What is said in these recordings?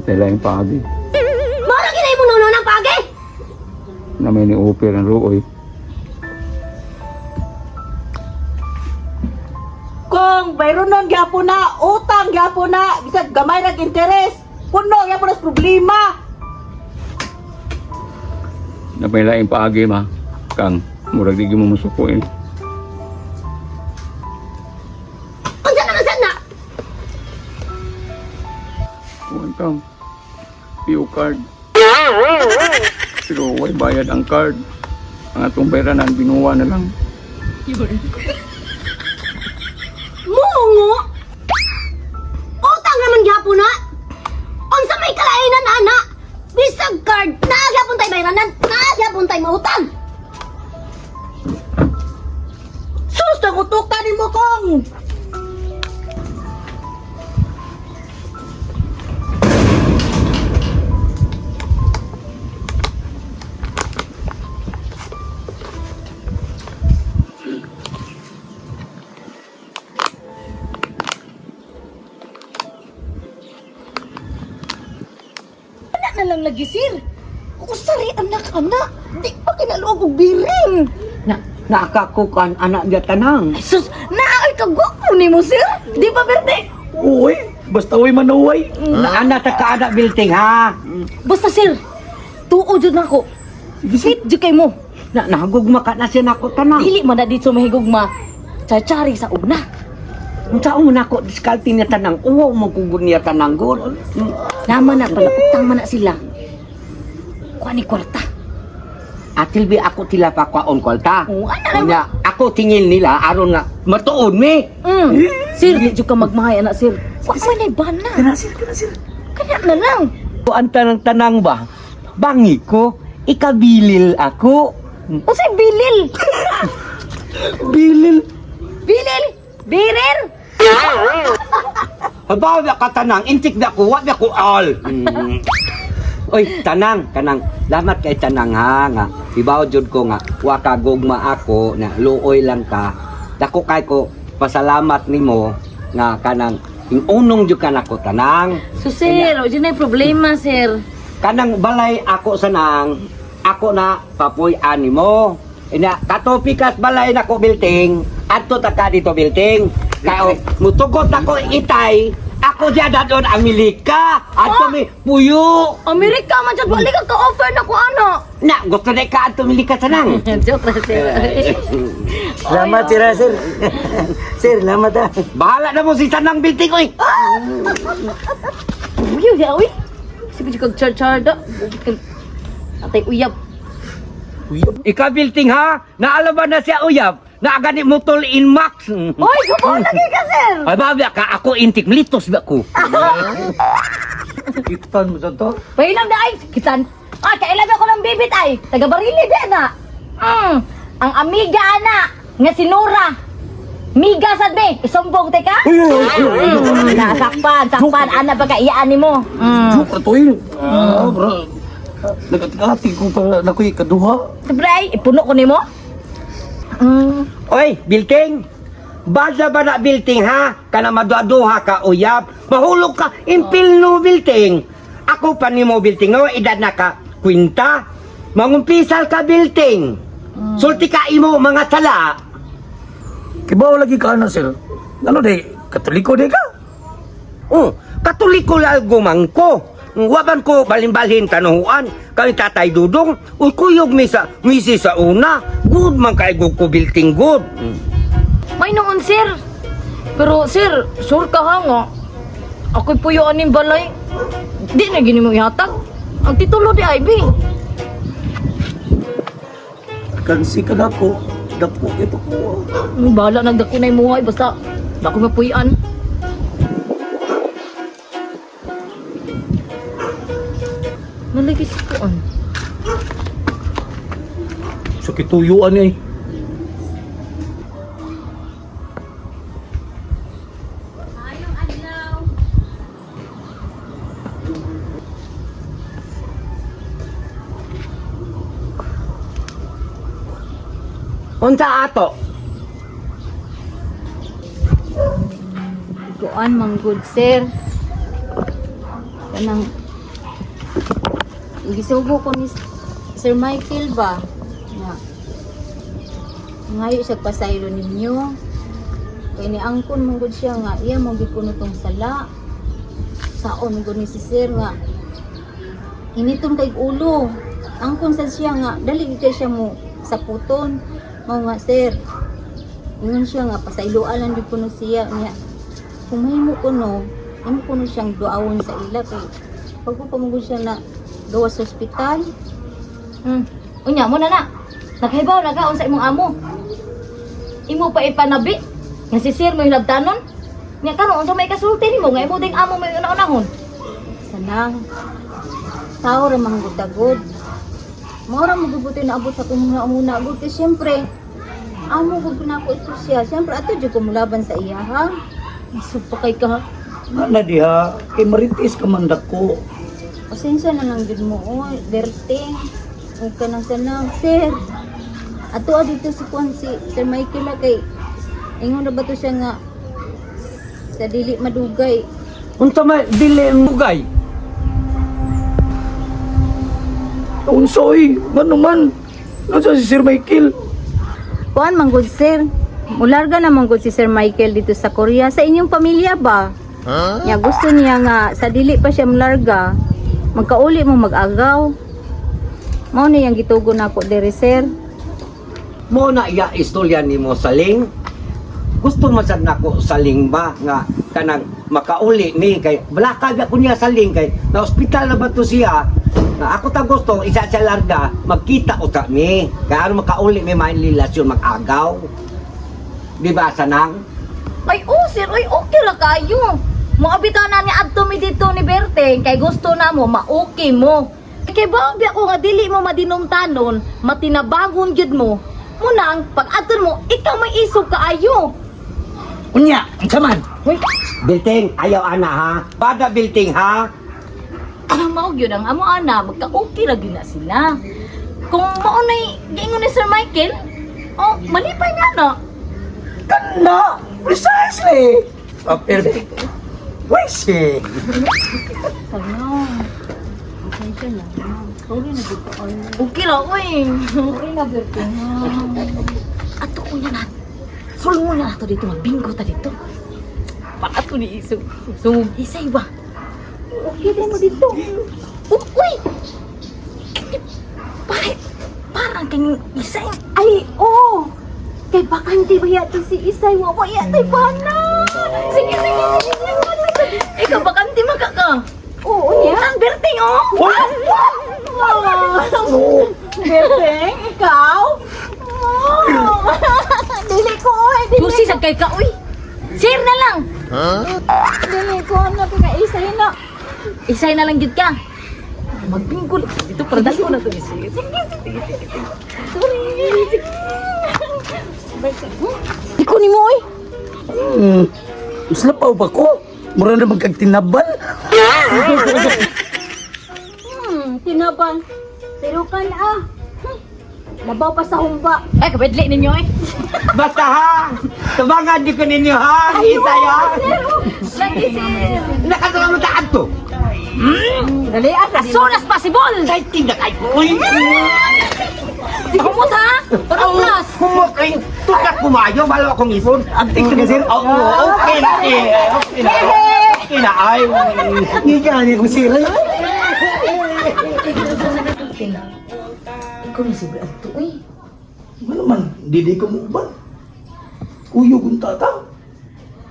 Antay lang yung pagi. Mara kinay mo nuno ng pagi! Na may ni-offer ang ruoy. Kung mayroon nun gyapon na, utang gyapon na, bisag gamay nag interes. Puno gyapon na sa problema. Na may laing paagi ma. Kang, murag di mo musukuin. Unsa naman sana? Kuhan kang. PO card. Pero way bayad ang card. Ang atong bayranan, binuwa na lang. Mungo! Utang naman gyapon na! Unsa may kalainan, ana? Bisag card, nagyapon tay bayranan, nagyapon tay mautang! Sus, nagutukan mo kong. Na lang lagi, sir. Usari anak-anak. Di pa kinalog og biring. Nakakukan anak niya tanang. Sus, naay ka gwapo ni mo, sir. Di ba, Berte? Uy, basta uy manuway. Anak ta ka anak building ha. Basta, sir. Tuo jud nako. Fit jud kay mo. Nahagugma ka na siya nako tanang. Dili man na dito mahigugma. Chachari sa una. Unsa mo nako diskalti niya tanang. Uwaw mo kugod niya tanang gol. Naman na pala, utang man na sila. Kuha ni kwarta. Atilbi ako tila pa kwaon kwalta. Oo, anak. Kanya ako tingin nila aron nga matuod mi. Sir, di jud ka magmahay, anak, sir. Wa man na bana. Kana sir. Kanya na lang. Ang tanang ba? Bangi ko, ikabilil ako. Unsay bilil? Bilil. Bilil? Birir? Habaw ka tanang, intik na ko, wag na ko all. Oy, tanang, lamat kay tanang ha nga. Ibaw jud ko nga, wa ka gugma ako na luoy lang ka. Dako kay ko pasalamat nimo nga kanang unong jud ka nako tanang. So, sir, o dyan na problema, sir. Kanang balay ako sanang, ako na papuy animo. Ina katopikas balay nako bilting, adto ta ka dito bilting. Kaya mutugot ako itay, ako diya dadon Amerika, adto mi puyo. Amerika man dyan, balik ka offer na ko, ano? Na gusto na ka adto Amerika sanang. Joke na, sir. Salamat sir. Sir, salamat ah. Bahala na mo si tanang bilting oy. Uyaw, ya, uy. Sige, kag char-charda. Atay uyab. Ika bilting ha, naalaban na siya uyab. Naagani mo tol in max. Hoy, gumawa lagi ka, sir. Ay babya ka ako intik litos ba ko. Kitan mo sa to. Pahilang na ay, kitan. Kailan ako ng bibit ay. Taga-barili din na. Ang amiga, ana, nga sinura. Miga sad be, isumbong te ka? Sakpan, ana ba ka iyaan mo? Joke to yun. Bro. Nagati ko pa na ko'y kaduha. Sabray, ipuno ko nimo. Oy, bilting. Basa ba na bilting ha? Kana maduha ka uyab. Mahulog ka, impil no bilting. Ako pa ni mo bilting no, edad na ka kwinta. Mangumpisal ka bilting. Sulti ka imo mga sala. Kibaw lagi ka na sir. Ano de, katoliko de ka? Katoliko lang gumangko. Waban ko balin-balhin tanuhuan. Kami tatay dudong. Uy, kuyog misi sa una. Good man kay ko bilting good. May noon, sir. Pero, sir, sure ka ha nga. Ako'y puyuan ng balay. Di na gini mo ihatag. Ang titulo di Ivy. Kansi ka na ko. Dako ito ko. Bahala nagdako na yung muhay. Basta, ako mapuyan. Nalagay sa kuan. Sakit tuyuan eh. Unsa ato? Kuan, manggod, sir. Kanang gisugo ko ni Sir Michael ba? Nga. Ngayo siya pasaylo ninyo. Kaya ni angkon mong gud siya nga, iya mong gikuno tong sala. Saon gud ni si Sir nga. Initon kay ulo. Angkon sa siya nga, dali kay siya mo sa puton. Mao nga Sir. Ingon siya nga, pasayloan lang gud kuno siya niya. Kung mahimo kuno, imo kuno siyang duawon sa ila kay pagpapamugod siya na gawa sa ospital. Unya mo na. Naghibaw na kaon sa imong amo. Imo pa ipanabi. Nga si Sir mo hilabtanon. Nga karon unsa may kasulti nimo nga imo ding amo may una-unahon. Sanang. Tao ra manggutagod. Mao ra magubuti na abot sa kumuna gud kay syempre amo gud na ko ito siya. Syempre ato jud ko mulaban sa iya ha. Isupa kay ka. Mana diha, kay maritis ka man dako. Pasensya na lang gud mo oy, Berting. Huwag ka nang sanang, Sir. Ato dito si Juan, si Sir Michael la kay ingon na ba to siya nga sa dili madugay. Unsa may dili mugay? Unsoy, ano man? Nasa si Sir Michael? Kuan manggod Sir. Mularga na manggod si Sir Michael dito sa Korea sa inyong pamilya ba? Ya gusto niya nga sa dili pa siya mularga, magkauli mo mag-agaw. Mao ni yang gitugo nako diri Sir. Mo na iya istorya nimo saling. Gusto man sad nako saling ba nga kanang makauli ni kay balakag ako niya saling kay na ospital na ba to siya. Na ako ta gusto isa siya larga magkita uta ni. Kaya ano makauli may may relasyon mag-agaw. Di ba sanang? Ay Sir, ay okay ra kayo. Moabitaw na ni adto mi dito ni Berteng kay gusto na mo ma-okay mo. Kay babi ako nga dili mo madinumtanon, matinabangon gyud mo. Munang pag adto mo ikaw may isog kaayo. Unya, unsa man? Hoy, Bilting, ayaw ana ha. Pada bilting ha. mao gyud ang amo ana, magka-okay ra gyud na sila. Kung mao nay giingon ni Sir Michael, oh, malipay nga na. Kana! Precisely! Perfect. Wishing! Ano? Pasensya na. Sorry na dito. Okay ra, oy. Okay na, Berting. Ato ko yan na. Sulungan na nato dito. Magbinggo ta dito. Paato ni Iso. Sungog isay ba? Okay din mo dito. Uy! Bakit? Parang kang isay. Ay, oo! Kay baka hindi ba yato si Isay? Wawa yato ba na? Sige. Ikaw baka hindi magkaka. Oo, niya. Ang Berting, oh! Berting, ikaw? Dili ko, oy. Susi sa kay ka, uy. Share na lang. Dili ko, ano, Isay na. Isay na lang gid ka. Magbingkol. Dito, para dali ko na ito. Sige. Sorry. Iko ni mo, oy. Slapaw ba ko? Mura na magkagtinaban. Tinaban. Pero kan labaw pa sa humba. Ay, kabedli ninyo, eh. Basta ha. Tabangan di ko ninyo ha. Isa ya. Lagi, sir. Nakasama mo taan to. Dali, as soon as possible. Kahit tindak ay ko. Uy. Kumot, ha? Parang plus. Kumakay. Tukat kumayo. Malo akong ipon. Abtik ka na, sir. Oo, okay na eh. Okay na. Okay na ay. Hindi ka niya kung sira. Ikaw na siguro ato, eh. Ano man, hindi ko mo ba? Kuyo kong tatang.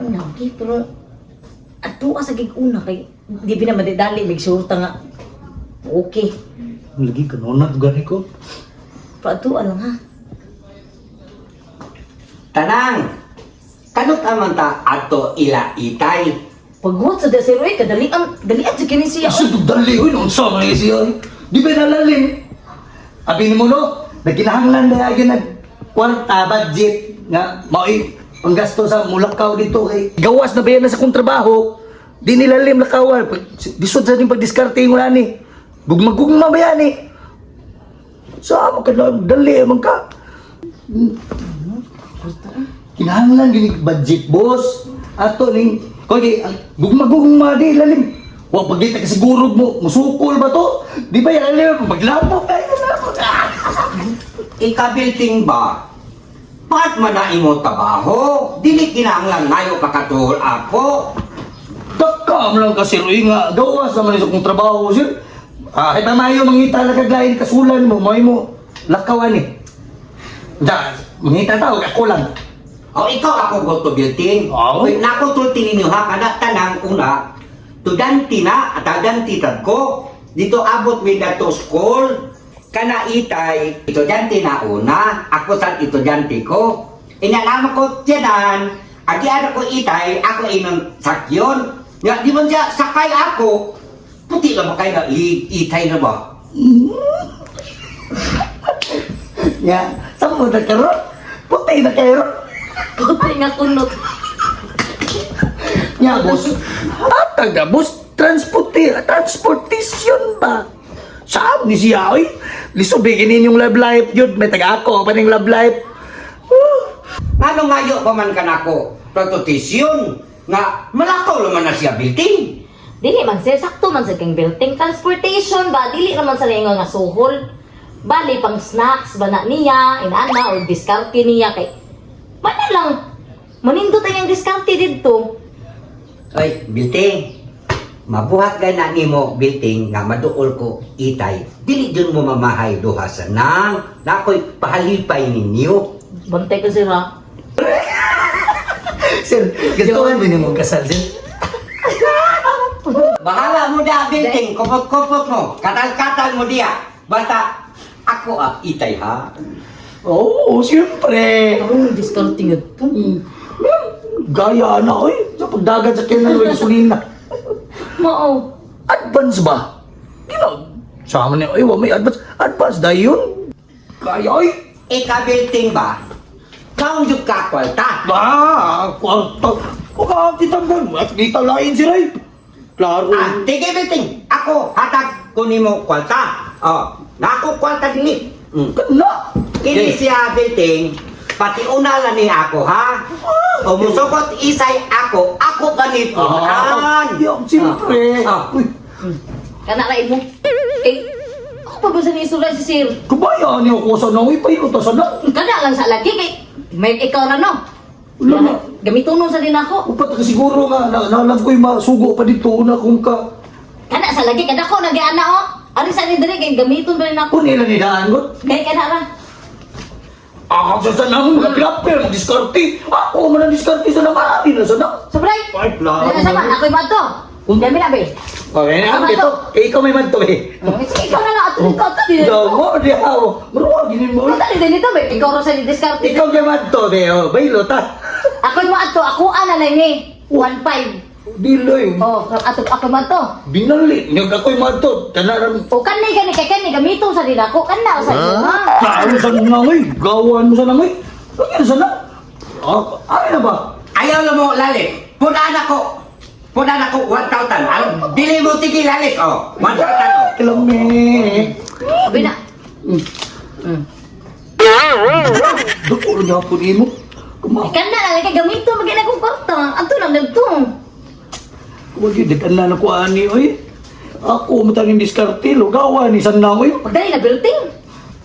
Ang lagi, pero ato ka sa gig-una kay di ba na madidali, may surta nga. Okay. Lagi ka nona, gani ko. Pero ato, lang ha. Tanang. Kanot aman ta ato ila itay. Pagwat sa desiroy, dalian sa kini siya. Asa ito dali, uy, noon sa mga siya. Di ba nalalim? Abi ni mo no, nagkinahanglan na yun nag-kwarta, budget, nga, mao'y panggasto sa mulakaw dito kay gawas na bayan na sa kong trabaho, di nilalim lakawan, disod sa ating pagdiskarte yung wala ni, gugma-gugma ba yan eh? Sa mo ka lang, dali man ka. Kinahanglan gini budget boss, ato ning, koy, gugma-gugma di lalim. Wa pagkita ka siguro mo, musukol ba to? Di ba yan, maglabo kayo na. Ikabilting ba? Ba't man na imo trabaho? Dili kinahanglan ngayo pakatuhol ako. Takam lang kasi Roy nga, gawas naman isa kong trabaho, sir. Ay pa mayo mangita na kaglain kasulan mo, may mo lakawan eh. Da, mangita tao, ako lang. O ikaw ako go to building. Oo. Wait, nakutulti ninyo ha, kada tanang una, tudanti na at adantitad ko. Dito abot mi na to school. Kana itay, estudyante na una, ako sa estudyante ko. Inalama ko tiyanan, agi ano ko itay, ako inon sakyon. Ya, di ba siya sakay ako? Puti lang ba kayo na itay na ba? Ya, saan mo na karon? Puti na kayo. Puti nga kunot. Ya, boss. Taga, boss, transportation ba? Saan ni siya, oy? Lisubigin ninyong love life, yun. May taga ako, pa ning love life. Ano ngayo pa man ka nako? Prototisyon nga malakaw naman na siya building. Dili man sir, sakto man sa kang building transportation ba, dili naman sa lingon nga suhol. Bali pang snacks ba na niya, inana or diskarte niya kay mana lang manindot ang diskarte didto. Ay, building. Mabuhat ka na nimo building nga maduol ko itay. Dili dun mo mamahay duha sa nang. Nakoy pahalipay ninyo. Bantay ko sir ha. Sir, gusto mo mo kasal, sir? Bahala mo da building, kupot-kupot mo. Katal-katal mo diya. Basta ako itay ha. Oo, siyempre. Ang diskarte nga to. Gaya na, oy. Sa pagdagat sa kailan may gasolina. Mao. Advance ba? Sama niya, ay, may advance. Advance dahil yun. Kaya, oy. Ika-building ba? Kaong yung kakwalta. Kwarta. O ka, kitang at kita lain si Ray. Klaro. Tige building. Ako, hatag ko nimo kwalta. Nako kwalta dili. Kana. Kini siya building. Pati unalan ni ako ha. O musukot isay ako ganito. Yung siyempre. Uy. Kana lain mo. Ako pa ba sa nisulay si sir? Kabayaan niyo ko sa naway pa yun. Sana. Kana lang sa lagi kay may ikaw na no. Wala na. Gamiton sa din ako. Upat ka siguro nga. Nalang ko'y masugo pa dito na kung ka. Kana sa lagi kada ko nagiana oh. Ari sa ni diri kay gamiton ba rin ako. Kung nila nidaan ko. Kay kana ra. Sa sanang mga klapper, mag-diskarte. Ako man ang diskarte sa naman. Na sana. Sobray. Ay, klaro. Ano sama ako'y mato. Dami na be. Okay, na ito. Ikaw may manto eh. Sige, ikaw na lang ato ikaw to din. Daw mo, di ako. Maruha, ginin mo. Punta din dito be. Ikaw ro sa ni diskarte. Ikaw may manto, de. Baylo ta. Ako'y mo ato, ako ana lang ni 1.5. Diloy. Oh, ako man to. Binali. Niyag ako'y manto. Kanaram. O kanay gani kay kanay gamito sa din ako. Kana sa iyo ha. Klaro sa nangoy. Gawan mo sa nangoy. Ano sana? Ano na ba? Ayaw na mo lalit. Punan ako 1,000. Dili mo tigil lalit. 1,000. Kilame. Abi na. Dako rin ako po mo. Kana lang kay gamito magina kong kwarta. Ato lang dito. Huwag yun, dekan na naku ani, oy. Ako, matangin diskarte, lugawan, isan na, oy. Pagdali na building.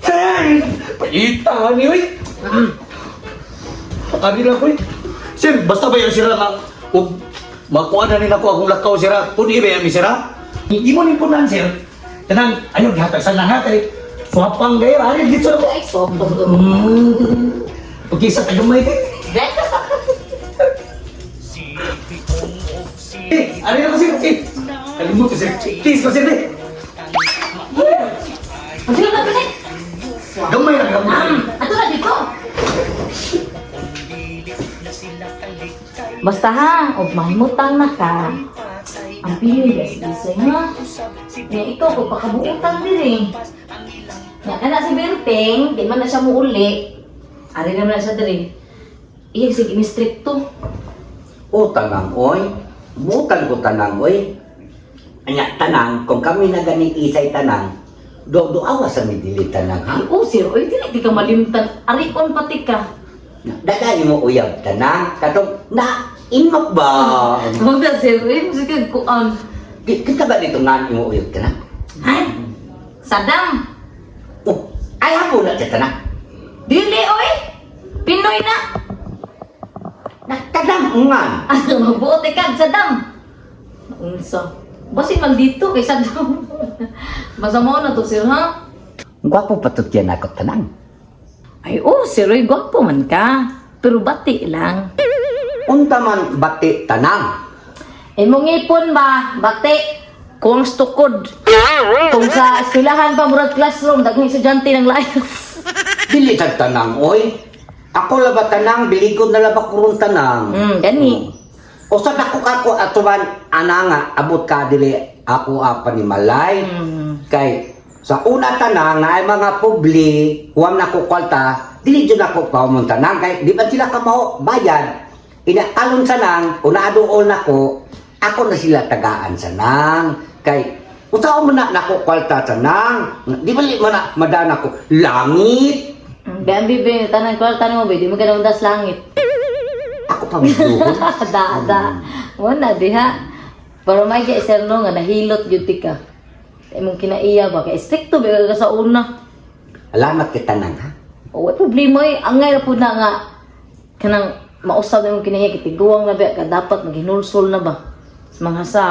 Sir! Paita ni, oy. Ano lang, oy. Sir, basta ba yung sira nga, kung makuha na rin ako akong lakaw, sira, kung iba yung sira, imo ni po nan, sir. Tanang, ayun, hatag sa nangatay. Swapang gaya, ari, dito na po. Ay, sopo. Pagkisa tayo may ano na kasi? Alam mo kasi, please kasi eh. Ano na ba? Gamay na, gamay. Ato na dito. Basta ha, og mahimutang na ka. Ang pili gas-gisay ha. Nga ikaw kung pakabuutang din eh. Nga kana si Berteng, di man na siya muuli. Ari naman na siya diri. Iya sige mistrikto. O tanang oy. Bukan ko tanang oy. Anya tanang kung kami na ganing isay tanang. Do awa sa midili tanang ha. Ay, oh sir, oy dili di ka malimtan. Ari on pati ka. Dagay mo uyab tanang katong na inmak ba. Huwag na sir, oy sige kuan. Kita ba dito nga mo uyog ka na? Ay, Saddam. Oh, ay hapon na siya na. Dili, oy. Pinoy na. Nagkadamngan. Ano, magbuot ka, Saddam. Unsa? Basi man dito kay Saddam. Masama na to, sir, ha? Gwapo patut yan ako tanang. Ay, oh, sir, oy, gwapo man ka. Pero bati lang. Unta man bati tanang. Imong ipon ba, bati? Kung stukod. Kung sa eskwelahan pa, murag classroom, daghang estudyante ng layas. Dili sa tanang, oy. Ako laba tanang, bilikod na laba kurong tanang. Gani. O sa dako kako atuman ananga abot ka dili ako apa ni Malay. Kay sa una tanang na ay mga publi, huwag na ko kwalta, dili dyan ako paumon tanang. Kay di ba sila ka mao bayad? Inaalon sanang, una adool na ko, ako na sila tagaan sanang. Kay usaw mo na nako kwalta sanang. Di ba li man madana ko langit. Bambi, be, tanan ko, tanan mo, be, di mo ganun das langit. Ako pa magduhon. Da. Wala, di ha. Pero may kaya, sir, no, nga nahilot yun ka. Imong kinaiya ba? Kaya stricto, be, ka sa una. Alamat kita nang ha. O, what problema eh. Ang ngayon po na nga, kanang mausap na mong kinaiya, kitiguang na ba, ka dapat maghinulsol na ba? Sa mga sa...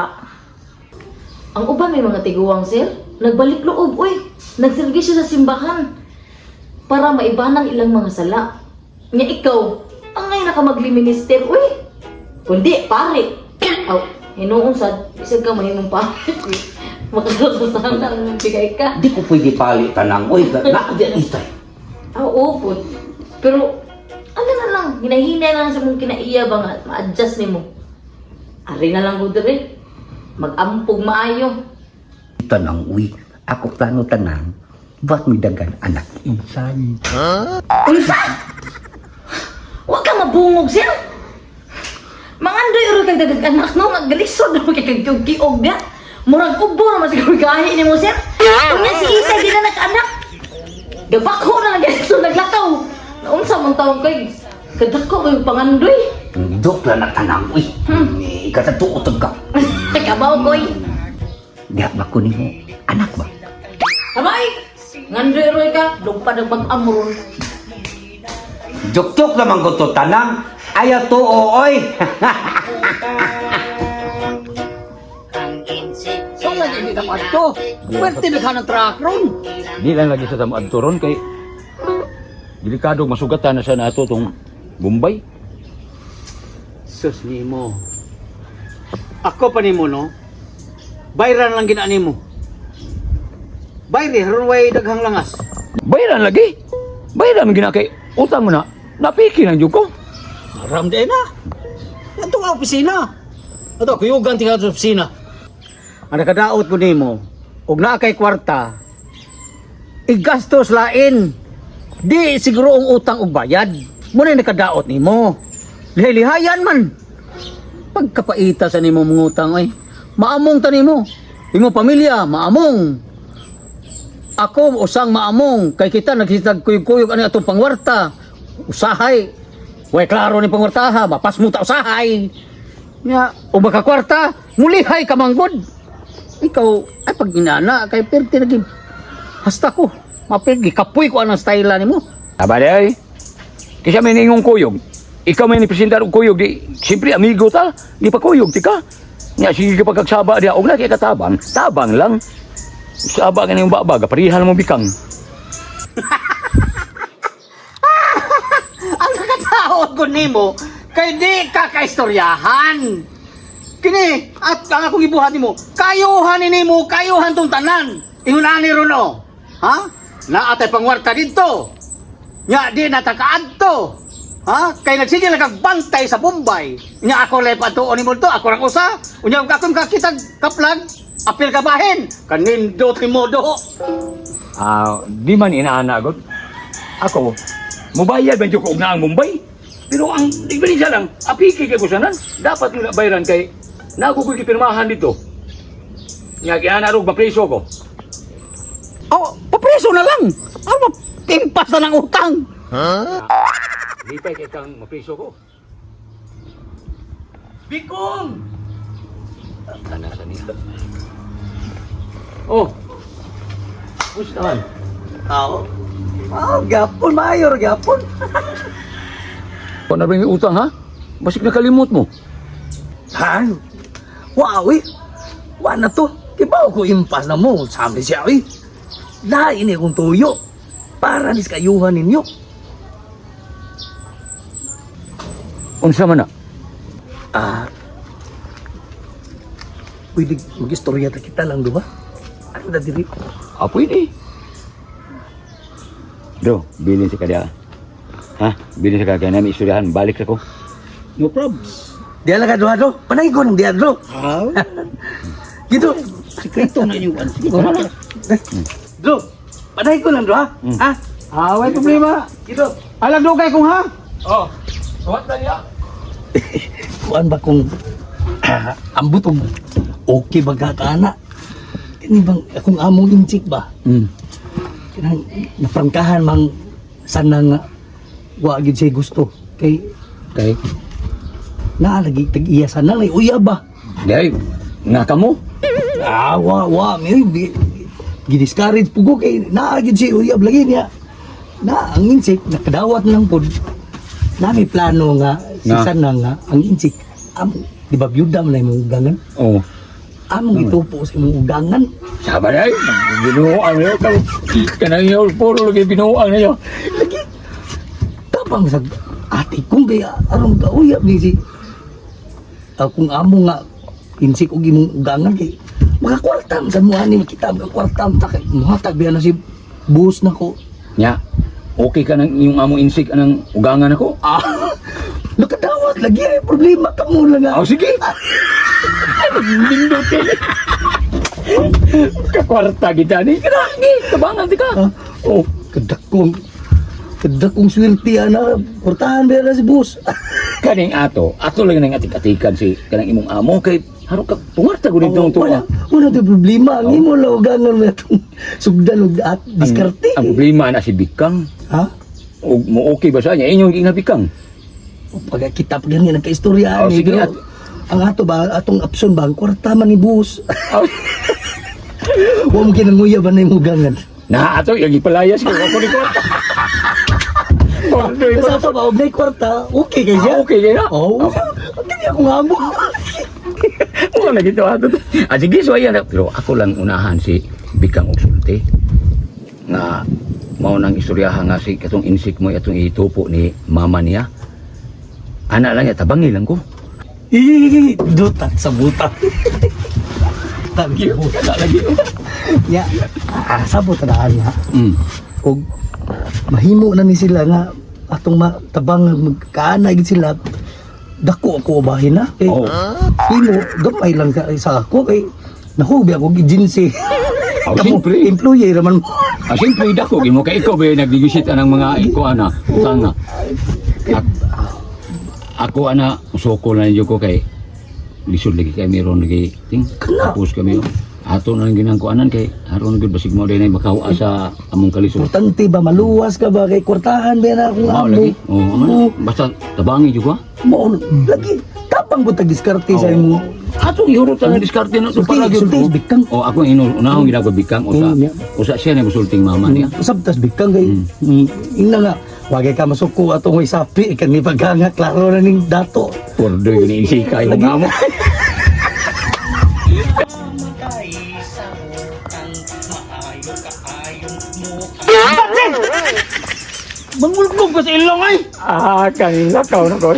Ang uban may mga tiguang, sir. Nagbalik loob, uy. Nagservisyo sa simbahan. Para maibanang ilang mga sala. Nga ikaw, ang ngayon nakamagli-minister, uy. Kundi, pare. Aw, hinuon sad, isag ka mahimong pare. Makakasasahan ang bigay ka. Di ko pwede pali tanang. Oy, naabyan itay. Oo po. Pero, ano na lang, hinahinay na lang sa mong kinaiya ba nga, ma-adjust ni mo. Ari na lang ko dire. Mag-ampog maayo. Tanang, uy, ako plano tanang, ba't may dagan anak insay? Unsa? Huwag ka mabungog, sir. Mangandoy uro kang dagang anak, no? Magalisod na magkakagkiog niya. Murag kubo naman siguro gahi ni mo, sir. Kung yan si Isa, di na nag-anak. Gabako na nag-alisod, naglakaw. Naunsa mong taong kay kadako kayo pangandoy. Dok lang na tanang, uy. Ikatatuotog ka. Kabaw koy. Di ba ko ni mo, anak ba? Abay! Ngandoy roy ka, lugpad ang pag-amuron. Jok-jok naman ko to tanang. Ayaw to, oy. So lagi di dapat to. Pwerte na ka ng truck ron. Di lang lagi sa tamad turon kay delikado masugatan na sa nato tong Bombay. Sus ni mo. Ako pa ni mo no. Bayran lang ginani mo. Bayri runway daghang langas. Bayaran lagi. Bayaran man ginakay utang mo na. Napiki lang jud ko. Maram di na. Ato nga opisina. Ato kuyugan tinggal sa opisina. Ang nakadaot ko nimo, ug naa kay kwarta, igastos lain. Di siguro ang utang ug bayad. Muna nakadaot nimo. Lihay-lihayan man. Pagkapaita sa nimo mga utang ay maamong ta nimo. Imo pamilya maamong. Ako usang maamong kay kita nagsitag kuyog-kuyog ani atong pangwarta. Usahay. Way klaro ni pangwartaha, mapas mo ta usahay. Nya, o baka kwarta, mulihay ka manggod. Ikaw ay pag inana kay perti lagi. Hasta ko, mapigi kapoy ko anang style nimo. Aba di ay. Kisa may ningong kuyog. Ikaw may nipresentar og kuyog di. Siyempre amigo ta. Di pa kuyog ti ka. Nya sige ka pagkagsaba dia og na kay katabang. Tabang lang. Saba ka na yung baba, kaparihan mo bikang. Ang nakataot ko nimo kay di ka kaistoryahan. Kini at ang akong ibuhat nimo, kayuhan nimo, kayuhan tong tanan. Ingon ani ron o. Ha? Naatay pangwarta dito. Nya di natakaadto. Ha? Kay nagsige lang kag bantay sa Bombay. Nya ako lay patuon nimo to, ako ra usa. Unya ako kakitag kaplag. Apil ka bahin, kanindot ni Modo. Di man inaana agad. Ako, mubayad ba ko og na ang Mumbai? Pero ang diferensya lang, apiki kay kusanan. Dapat nila bayaran kay nagugoy kipirmahan dito. Nga kaya narog mapreso ko. Oh, papreso na lang. Ano, timpas na ng utang. Di pa kay kang mapreso ko. Bikong! Tanah sa nila. Oh. Gusto naman. Tao. Gapon, mayor, gapon. Kung na ba yung utang ha? Basik nakalimot mo. Ha? Wow, eh. Wala na to. Kibaw ko impas na mo. Sabi siya, eh. Lain eh kung tuyo. Para nis kayuhan ninyo. Unsa man na? Pwede mag-istorya ta kita lang, di ba? Ano na diri? Pwede. Bro, bilin si kada. Ha? Bilin si kada namin istoryahan. Balik ako. No problem. Diyan lang ka do. Panay ko ng diyan do. Gitu. Sikreto na yung Sige, do. Panay ko lang do ha. Ha? Away problema. Gitu. Alam do kay kung ha? Oh. What na niya? Kuan ba kung ambot og okay ba ka kana? Kini bang akong among inchik ba? Kanang naprangkahan mang sana nga wa gid siya gusto kay na lagi tag-iya sana lay uya ba? Dahil, nga ka mo? Wa may gidiscourage pugo kay na gid siya uya lagi niya. Na ang inchik nakadawat lang pod. Na may plano nga si Na? sana nga ang inchik di ba byuda man na imong ugangan? Oo. Among itupo sa imong ugangan. Sabar ay, binuang niyo. Kanang niyo, puro lagi binuang niyo. Lagi tapang sa ate kong kaya aron ka uya bisi. Kung amo nga insik og imong ugangan kay makakwartam sa mga ni makita makakwartam ta kay muhatag biya na si bus nako. Nya, okay ka nang yung amo insik anang ugangan ako? Nakadawat lagi ay problema ka mo lang nga. Sige. Lindot eh. Kakwarta kita ni. Kanagi, kabangan di ka. Oh, kadakong swerte ana portahan biya na si bus. Kaning ato lang nang atik-atikan si kanang imong amo kay haro ka puwarta gud dito tuwa. Wala to problema ang imo la ugangan na itong sugdan og diskarte. Ang problema na si Bikang. Ha? O mo okay ba sa niya inyong ginabikang? Pag kita pa ganyan nagkaistorya Oh, sige. ang ato ba atong option ba ang kwarta man ni bus. Wa mo kinanguya ba na imugangan. Na ato yung ipalayas ko ako ni kwarta. Ordo Sa ato ba og nay kwarta, okay kay siya. Okay kaya. Oh, kanya ako nga mo. Mo na gito ato. Sige so ayan pero ako lang unahan si Bikang og sulti. Nga mao nang istoryahan nga si katong insik mo atong itupo ni mama niya. Ana lang ya tabangi lang ko. Dutat sa buta. Tagi mo ka lagi. Ya, sabot na nga. Og mahimo na ni sila nga atong matabang magkaana gid sila. Dako ako bahin na. Eh, ino gamay lang ka sa ako kay nahubi ako agency. Siyempre. Employee raman mo. Siyempre dako gimo kay ikaw ba nagdigisit anang mga iko ana. Tanga. Ako ana usoko na niyo ko kay lisod lagi kay meron lagi ting tapos kami ato na lang ginangkuanan kay aron gud basig mo dinay makawa sa among kalisod. Importante ba maluwas ka ba kay kwartahan ba na akong Mao amo. lagi. Basta tabangi jud ko. Mao lagi tapang butag diskarte sa imo. Atong ihurutan ang diskarte na Sulti, para sulti, gyud. Bikang. Ako unahong ginagawa Bikang usa siya na musulting mama niya. Sabtas bikang kay ina nga wagay ka masuko atong way sapi kan ni paganga klaro na ning dato. Pordo yun isika yung Lagi. amo. Mangulog ka sa ilong ay. Kanina ka na ko.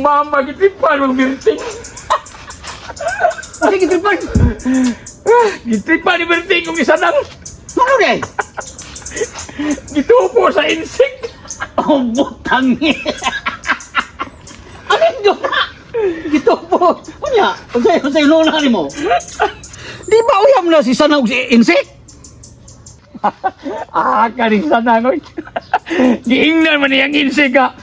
Mama, gitipan mong birting. Sige, tripan. Gitipan ni birting kung isa nang Ano day? gitupo sa insik. Oh, butang ni. Ano yun na? Gito po. Kunya, unsay ilong na mo. Di ba uyam na si Sana og si insect? Kaning sanangoy. Giingnan man niyang insik ka.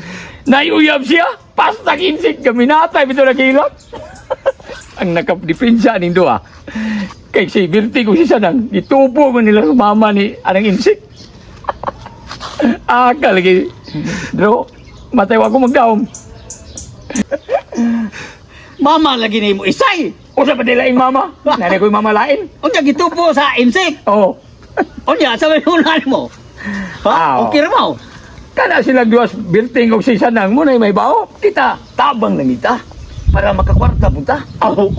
Naiuyab siya. Pastag insik ka. Minatay bito na kilak. Ang nakapdepensa ning doa. Kay si Birti kung si Sanang, gitupo man nila sa mama ni anang insik. Lagi. Bro, matay wa ko magdaom. Mama lagi ni mo isay. O sa padilaing mama? Nanay ko'y mamalain? Unya gitupo sa insect. Oo. Unya sa unan mo. Ah, Ha? Okay ra mo. Kana silang duwas birting og si Sanang mo na may bao. Kita, tabang lang kita. Para makakwarta punta. Oh,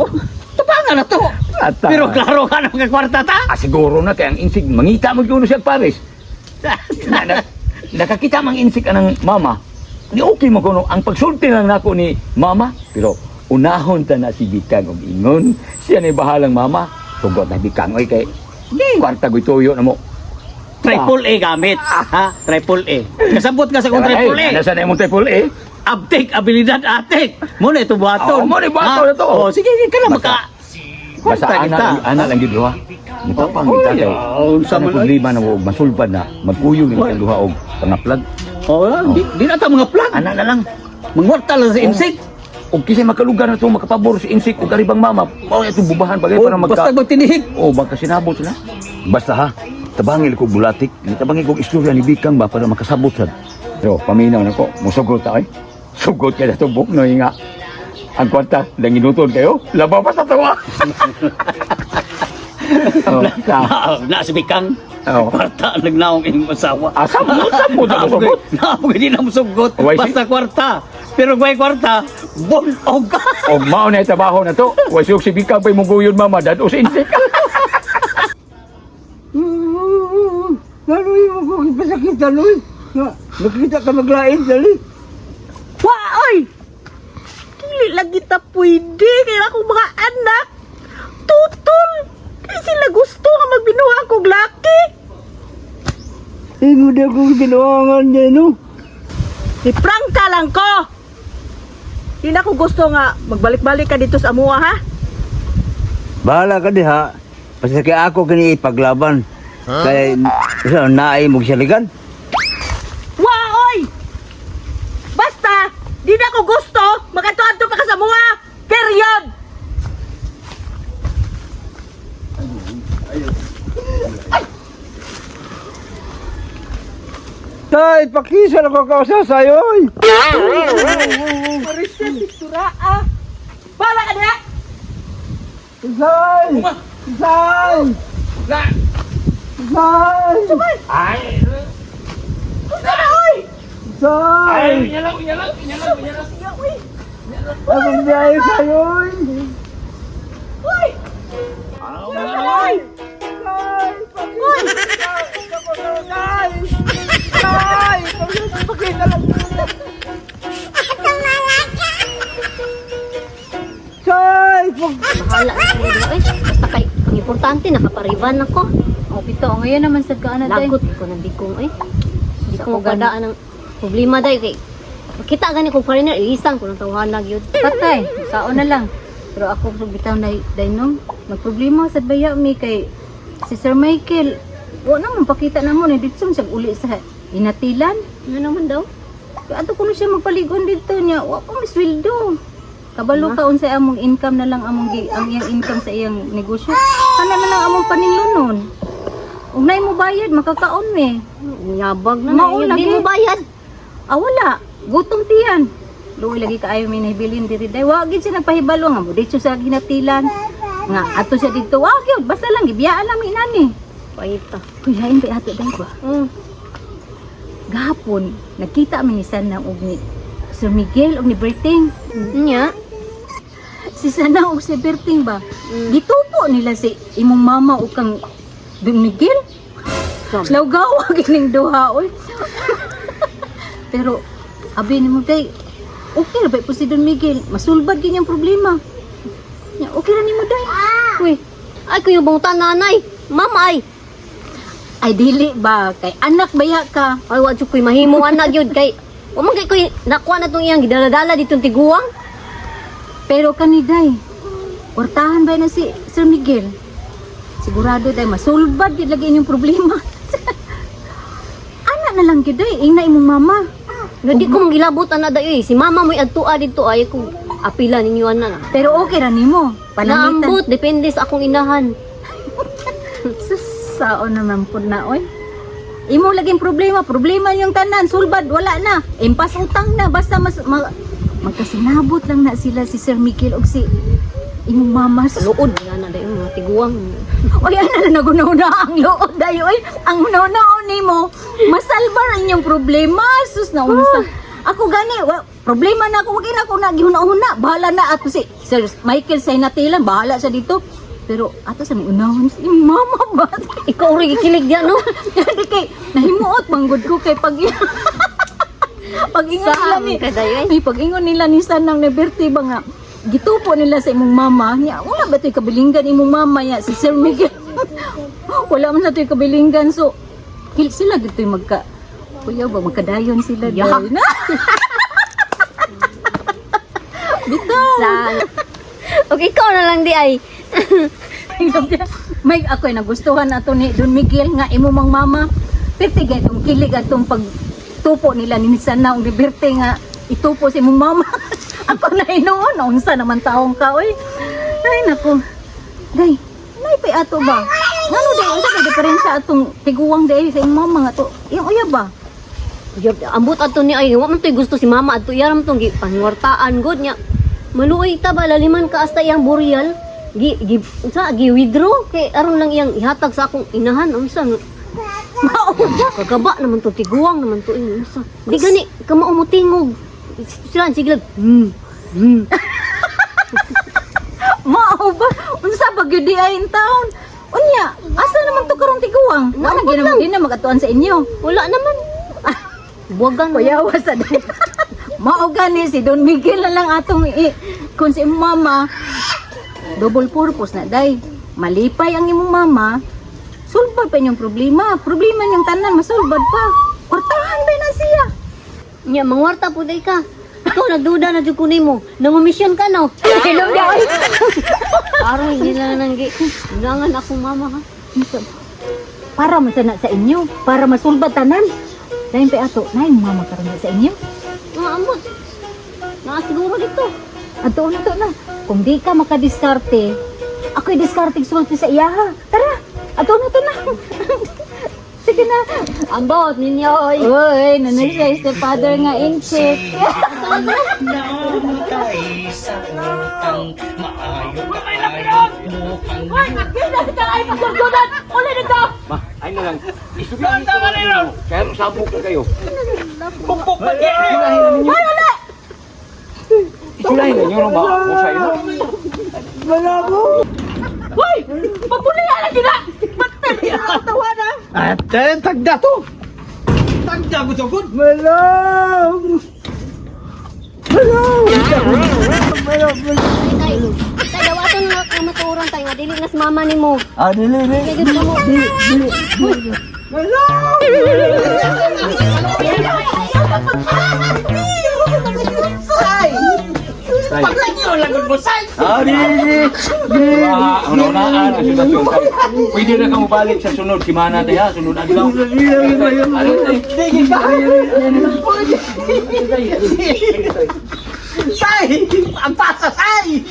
tabangan na to. At, Pero klaro ka na magkakwarta ta. siguro na kay ang insig mangita mo kuno siya Paris. Nakakita mang insig anang mama. Ni okay mo kuno ang pagsulti lang nako ni mama. Pero unahon ta na si Bikang og ingon. Siya ni bahalang mama. Sugot na Bikang oy kay kwarta goy tuyo na mo. Triple A gamit. Ha? Triple A. Kasabot ka sa kung triple A. Nasa na imong triple A? Abtik, abilidad atik. Muna ito buhaton. Oo, muna ibuhaton Ha? na to. Oh, sige, ka na maka. Basta ana lang gid duha. Mutapang kita kay. Sa man ay. problema na mo masulbad na magkuyog ni ang duha og pangaplag. Oh, di na ta mga plan. Ana na lang. Mangwarta lang sa insect. Og kisay makalugar na to makapabor si insik o karibang mama. Mao na itong bubahan bagay Oh, para basta magka. magtinihig. Oh, magkasinabot sila. Basta ha. Tabangil ko bulatik. Tabangil ko istorya ni Bikang ba para makasabot sad. Pero paminaw na ko. Musugot ta ay. Sugot ka na to buk no nga. Ang kwarta, lang inutol kayo. Labaw pa sa tawa. Oh, Na si Bikang. Oh. Kwarta ang nagnaong inyong asawa. Sabot na sugot. Naapagay di na musugot. Why, Basta kwarta. Pero kung kwarta, bunog ka. O mao na trabaho na to. Wasok si Bikang pa'y muguyod mama. Dad o si insik. Laloy mo kung ipasakit, Laloy. Nakita ka maglain, dali. Wa, oy! Dili lagi ta pwede. Kaya akong mga anak. Tutol! Kaya sila gusto nga magbinuha kong laki. Ingo na kong ginawangan niya, no? Iprangka lang ko. Hindi na ko gusto nga magbalik-balik ka dito sa amuha, ha? Bahala ka diha. Pasaki ako kini ipaglaban. Kaya sa naay mo siyaligan. Wa, oy! Basta, di na ko gusto magatuan-to pa ka sa amuha. Period! Tay, pakisa na ko kausa sa'yo, oy. Marisya, pistura, ah. Bala ka na! Isay! Isay! Isay! Ay! Gusto na, oy! Isay! Inyalaw. Sige, oy! Anong biyahe sa'yo, oy? Oy! Oy! Bahala na sila dito eh. Basta kay, ang importante, nakapariban ako. O, pito, ngayon naman sa kaana tayo. Lagot ko ng bikong eh. Hindi Ako ko gadaan ng problema dahil kay kita gani kong foreigner, ilisang ko ng tawanan yun. Patay, saon na lang. Pero ako sa bitaw na dainong, nagproblema sa baya mi kay si Sir Michael. Wa naman pakita na mo, dito siya uli sa inatilan. Ano naman daw? Kaya ato ko na siya magpaligon dito niya, wa pa may sweldo. Kabalo ka unsay among income na lang ang iyang income sa iyang negosyo. Kana na lang among panilunon. Ug nay mo bayad makakaon me. Yabag na Mao na. Hindi lagi. mo bayad. Ah wala, gutom tiyan. Luoy lagi kaayo may nahibilin diri day. Wa gid siya nagpahibalo nga mo dito sa ginatilan. Nga ato siya dito, wa gyud basta lang gibiyaan lang mi inani. Paita. Kuyain pa ato day ba? Mm. Gahapon nakita mi ni Sanang ug ni Sir Miguel ug ni Berting. Nya. Si Sanang ug si Berting ba? Gitupo nila si imong mama ug kang Don Miguel. Lawgawa gining duha oy. Pero abi ni mo day, okay ra ba po si Don Miguel? Masulbad ganyang problema. Ya, okay ra ni mo day. Uy. Ay, kuya bangtan nanay. Mama ay. Ay dili ba kay anak baya ka. Ay, wa ko'y mahimong anak yun. Kay, umang kay ko'y nakuha na itong iyang gidaladala ditong tiguang. Pero kaniday, kwartahan ba na si Sir Miguel? Sigurado day masulbad gid lagi inyong problema. Anak na lang gid day, ina imong mama. Hindi ko mangilabot anak dayo eh. Si mama mo'y adtua dito ay kung apila ninyo anak. Pero okay ra nimo. Panamitan. Naambot, depende sa akong inahan. Saon naman po na oy. Imo laging problema yung tanan, sulbad wala na. Impas utang na basta magkasinabot lang na sila si Sir Mikil og si imong mama sa Luod nga na dayon mga tiguang. oy ana na nagunahuna ang luod dayo oy ang hunahuna nimo masalbar ang inyong problema sus na unsa ako gani problema na ako wag na ako nagihuna-huna bahala na ato si Sir Michael say natilan bahala siya dito pero ato sa may unahon si mama ba Ikaw rin ikilig diyan no? Hindi kay nahimuot manggod ko kay pag pag-ingon nila ni ay pag-ingon nila ni Sanang Liberty ba nga gitupo nila sa imong mama niya wala ba to'y kabilinggan imong mama niya si Sir Miguel wala man sa to'y kabilinggan so sila dito'y kuya ba magkadayon sila dahil na bitaw Okay, ikaw na lang di ay. may ako'y nagustuhan ato ni Don Miguel nga imo mang mama pertigay itong kilig atong pagtupo nila ni Sana ang Liberty nga itupo si imong mama ako na inoon unsa naman taong ka oy ay nako day naipay ato ba ngano day unsa kay diferensya atong tiguwang day sa imong mama nga to yung uya ba Ambot ato ni ay, wa man to'y gusto si mama ato yaram tong pangwartaan god nya. Maluoy ta ba laliman ka hasta iyang burial? Gi withdraw kay aron lang iyang ihatag sa akong inahan unsa no. Kagaba naman to tiguang naman to unsa. Di gani ka maumutingog. Sila siglag. mao ba unsa ba gyud di ay in town unya asa naman to karong tiguwang wala gyud din na magatuan sa inyo Wala naman. Buwagan mo. kuyawa sa day mao gani si Don Miguel na lang atong kun si imong mama double purpose na day malipay ang imong mama sulbad pa inyong problema niyong tanan masulbad pa kwartahan ba na siya Nya mangwarta po day ka. Ikaw nagduda na jud ko nimo. Nangumisyon ka no. hello day Aron hindi lang nang undangan akong mama ha. para masana sa inyo para masulbad tanan dayon pa ato na imong mama karon sa inyo Mga ambot. Siguro dito. ato na kung di ka makadiskarte ako'y diskarte sulti sa iya ha tara ato na sige na Ambot ninyo oy. Uy, nanay siya stepfather nga inchik. Namatay sa utang maayo kaayod mukhang Ma, ay na lang. Isugyan niyo sa mga kaya sabog na kayo. pukpuk pa din. Isulahin na niyo ba? Musa ino. Ate, tagda to. Tagda mo to good. Tay dawaton na maturon tay nga dili na si mama nimo. Dili. Kaya gid mo. Paglanyo lang good mo say. Dili. Unaan ang sitwasyon tayo. Pwede na ka mabalik sa sunod. Si Mana tayo ha, sunod adlaw. Say, ang pasa say.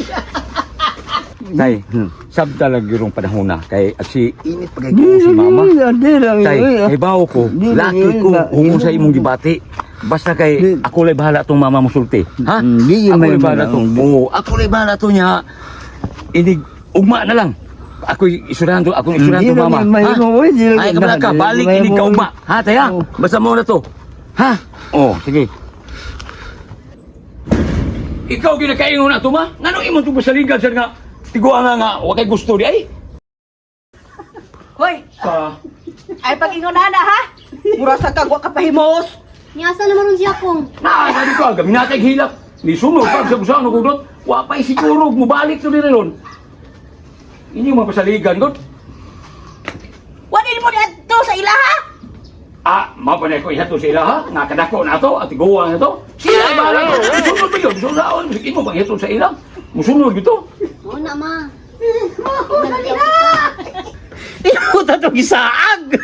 Nay, sabta lang yung panahon na. Kay si init pagay ko si mama. Tay, ay bawo ko. Laki ko hungo sa imong gibati. Basta kay ako lay bahala tong mama mo sulti. Ha? Ako lay bahala tong mo. Ako lay bahala to niya. Inig ugma na lang. Ako isuran to mama. Ha? Ay kabala ka balik inig ka ugma. Ha taya? Basta mo na to. Ha? Oh, sige. Ikaw ginakaingon na to ma? Ngano imong to basaligan sir nga? Tiguan nga wa kay gusto di ay. Hoy, Sa ay pag-ingon na ha? Mura sa kagwa ka pahimos. Nyasa naman ron siya kong. sabi ko, gabi natin hilap. Ni sunod, pag sa busang nagudot, wapay siguro, mubalik to nila ron. Ini yung mga pasaligan, God. Wala mo dito sa ila ha? Mapanay ko ihato sa ilaha, nakadako na to, at iguwa na to. Sila ay bahala to. Musunod ba yun? Musunod, sige mo bang ihato sa ilang? Musunod ito. Oo na ma. Ikuta to gisaag.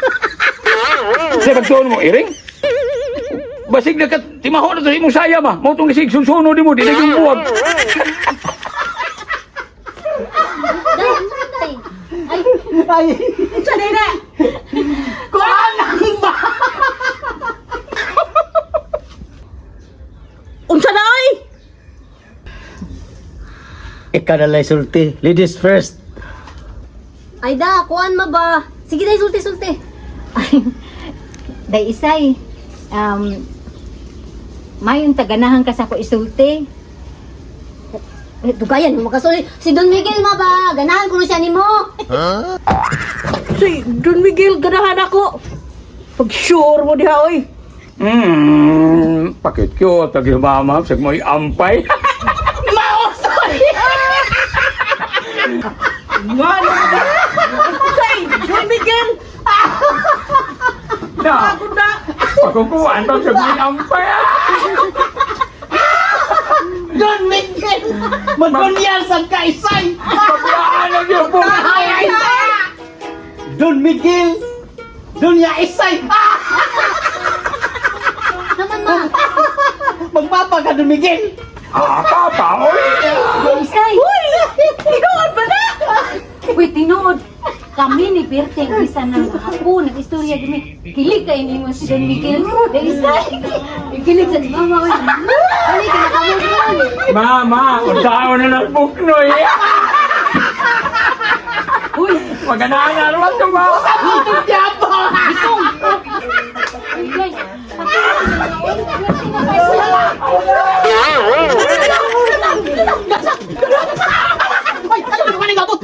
Sa pagtuon mo, iring? Basig na ka, timaho na to sa imong saya ma. Mo itong isig, susunod mo, di na yung buwag. Day, ano day? Ay, Ay, sanay na. Kuhaan lang ba? Unsa na ay? Ikadalay sulti. Ladies first. Ay da, kuan ma ba? Sige day, sulti. Ay, day isay. Mayong taganahan ka sa ko isulti. Dugayan mo makasuli. Si Don Miguel ma ba? Ganahan ko na siya nimo. Si Don Miguel, ganahan ako. Pag-sure mo diha, oy. Pakit ko, tagi mama, sag mo ampay. Ano ba? Say, Don Miguel. Na, Ako na. pagkukuhaan to, sag mo ampay. Don Miguel. Magkunyal sa kaisay. Pagkuhaan ang yung buhay. Don Miguel. Dunya Isay. Naman ma. Magpapa ka, Don Miguel. Papa, oy. Day isay. Ikaw ba na? Uy, tinuod. Kami ni Berteng, isa ng hapon, nag-istorya kami. Kilig kayo ni mo si Don Miguel. Day isay. Kilig sa mama. Ano yung kinakamulan? Mama, untaon na ng buknoy. Uy, Magandaan na naman ito, ma. Ito diabo. isong. Ay, Ay, ano ba naman yung gabot?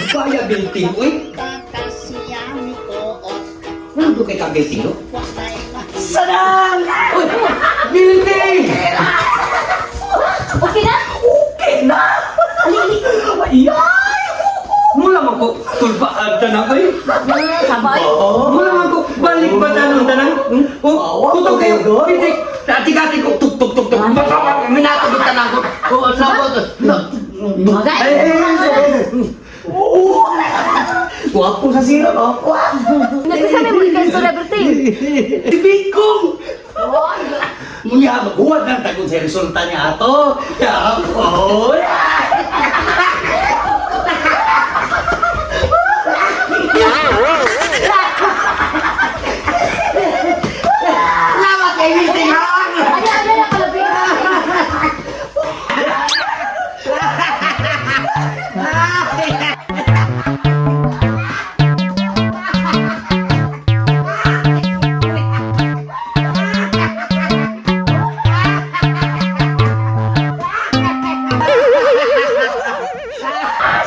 Kaya bilting, uy. Nando kay kabilting, no? Sarang! Uy, bilting! okay na? Okay na! Ay! Mula man ko, tulbaan tanang kayo. Sabay. Mula man ko, balik ba tanang? Kuto kayo, bilting! Dati-dati ko, tuk-tuk-tuk-tuk. Minatagod tanang ko. Sabot. Wapo sa sira, wapo. Nagsasabi mo ikaw sa Berteng. Tibikong! Munya, maghuwag ng tagod sa resulta niya ato. Yapo! Salamat kay Wilting, ha? Ano na kalabing?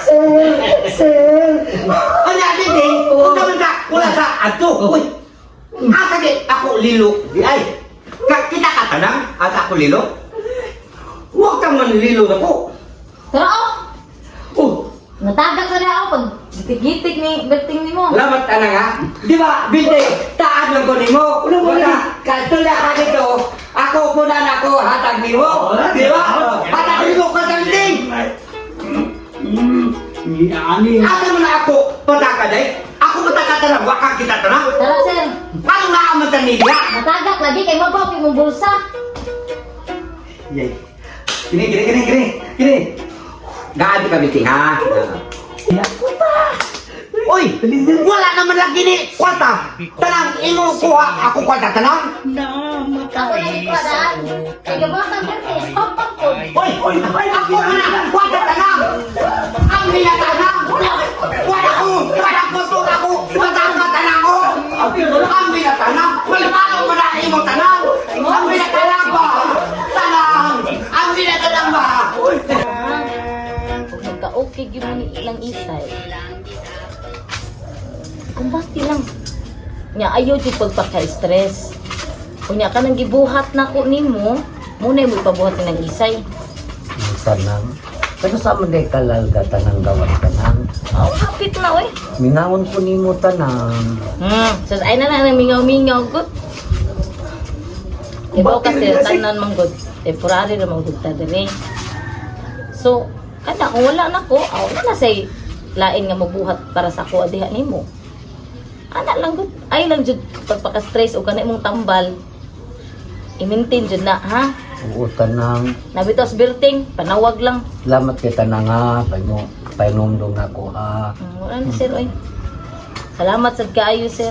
Ano Wilting? Wala sa ato. Uy! Asage ako lilo. Di ay. Kita ka tanang at ako lilo. Huwag kang manlilo na po. Pero oh, Oh, natagak na ako pag gitik-gitik ni Berting ni mo. lamat tanang ha. Di ba, Binte, taas lang ko ni mo. Wala, katula ka dito. Ako po na ako, hatag ni mo. Di ba? Hatag ni mo ka sa Binte. Asa mo na ako, pataka day. Ako pataka tanang, wakang kita tanang. Tara sir, Paano nga ang matanilya? natagak lagi kay mabaw kay mong bulsa. Yay. Kini. Gaano ka biting ha? Uy! Wala naman lagi ni kwata! Tanang imo kuha ako kwata tanang! Ako lang ikwadaan. Kay gabatan Berting, sampang ko. Uy! Ako na kwata tanang! Ang nila tanang! Wala ko! Wala ko to ako! Matama tanang ko! Ang nila tanang! Wala mo na imo tanang! Ang nila tanang ba? Tanang! Ang nila tanang ba? Kung magka-okay yun mo ni ilang isay. Kung bakit lang. Nya ayaw di pagpaka-stress. Kung nya ka nang gibuhat na ko nimo, muna mo ipabuhat ng isay. Tanang? Pero sa mga kalal ka tanang gawan tanang? Oh, hapit na oy. Minawon ko nimo tanang. Sus ay na lang mingaw-mingaw gud. Ibaw kasi tanan man gud. Temporary ra man gud ta diri. So, kada kung wala na ko, wala na say lain nga mabuhat para sa ako adiha nimo. Ana lang gud, ay lang jud pagpaka-stress o kanay mong tambal. I-maintain jud na, ha? Oo, tanang. Nabitos Berting, panawag lang. Salamat kay tanang ha. Painumdum na ko ha. Wala na sir, oy. Salamat sa kaayo sir.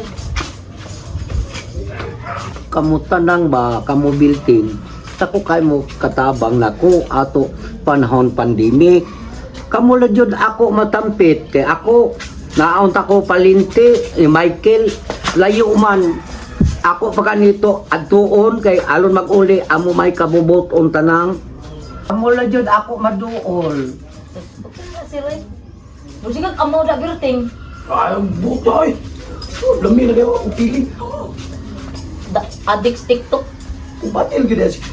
Kamu tanang ba, kamu biltin. Tako kay mo katabang nako ato panahon pandemic. Kamu lajud ako matampit kay ako naon ta ko palinti ni Michael layo man ako pa kanito adtuon kay alon mag-uli amo may kabubuton tanang. Kamu lajud ako maduol. Okay na sir, oy. Musigang amo da Berting. Ay, butay. Lami na kayo, upili. Adik TikTok. Batil gina siya.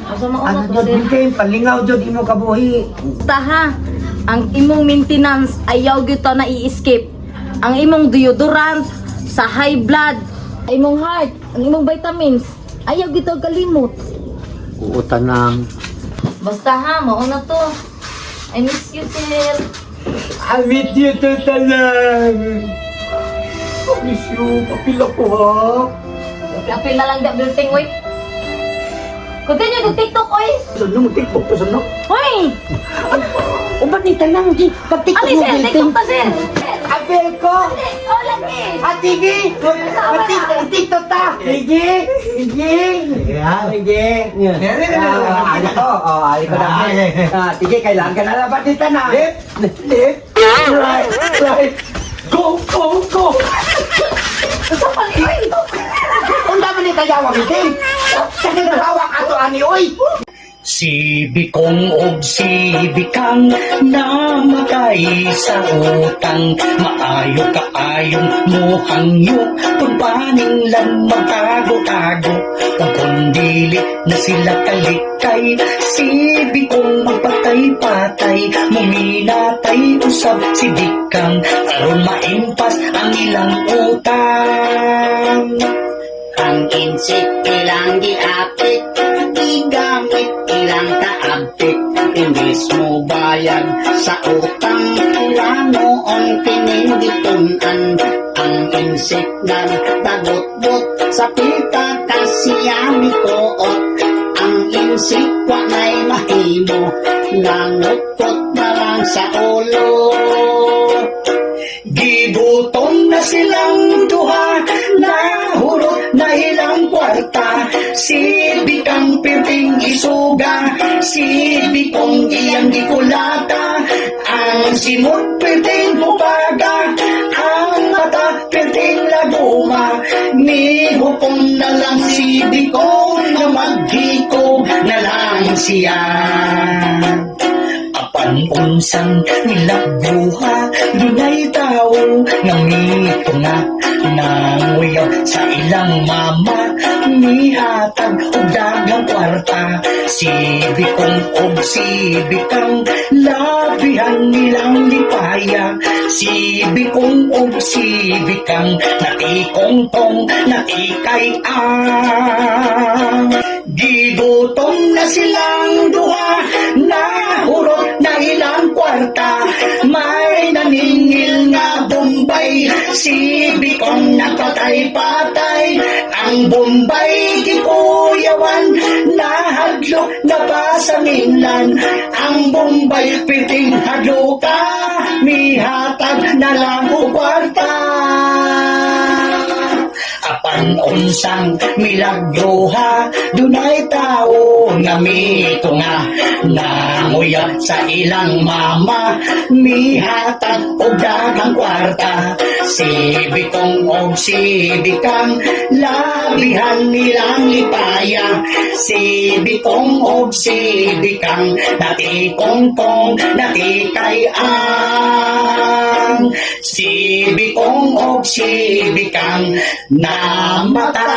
Asa mo Ano ko jud sir? biltin palingaw jud imo kabuhi. Taha, ang imong maintenance ayaw gyud ta na i-escape. Ang imong deodorant sa high blood, ang imong heart, ang imong vitamins, ayaw gyud ta kalimot. Oo tanang. Basta ha, mao na to. I miss you, sir. I meet you to tanang. Miss you, papila ko ha. Apil na lang da building, oy. Continue to TikTok, oy. Saan na mag-tiktok pa saan na? Hoy! Ubat ni tanang di pagtiktok Ali, sir, TikTok ta, sir. Apel ko. Oh, lagi. Sige! Tiktok ta! Sige! Sige! Sige! Ano ko? Ano ko na? Sige, kailangan ka na laban dito na. Left, right. Go, go, go! Kung dapat ni kayawag itin, kasi nalawak ato ani, oy! Si Bikong og si Bikang namatay sa utang. Maayo kaayong muhangyo kung paning lang magtago-tago. Kung kundili na sila kalikay, si Bikong magpatay-patay. Muminatay usab si Bikang aron maimpas ang ilang utang. Ang insik ilang giapit, igamit ilang kaabtik. Imbis mo bayad sa utang, ilang noon pininditunan. Ang insik nagtagot-bot sa pita kasiyami koot. Ang insik wanay mahimo, nangutkot na lang sa ulo. Gigutom na silang duha, nahurot na ilang kwarta. Si Bikang pirting isuga, si Bikong iyang gikulata. Ang simot pirting bubaga, ang mata pirting laguma. Nihukom na lang si Bikong na maghikog na lang siya. Apan unsang nilagbuha, dunay tao nga mito nga nanguyaw sa ilang mama. Mihatag og dagang kwarta, si Bikong og si Bikang labihan nilang lipaya. Si Bikong og si Bikang natikongtong natikay-ang. Gigutom na silang duha, nahurot na ilang kwarta. May naningil nga Bombay, si Bikong napatay-patay. Ang Bombay gikuyawan, nahadlok na pasangilan. Ang Bombay piting hadloka, mihatag na lang o kwarta. Apan unsang milagruha, dunay tao nga mito nga nanguya sa ilang mama. Mihatag og dagang kwarta, si Bikong og si Bikang labihan nilang lipaya. Si Bikong og si Bikang natikongkong natikay-ang. Si Bikong og si Bikang namatay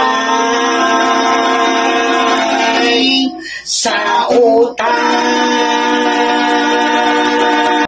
sa utang.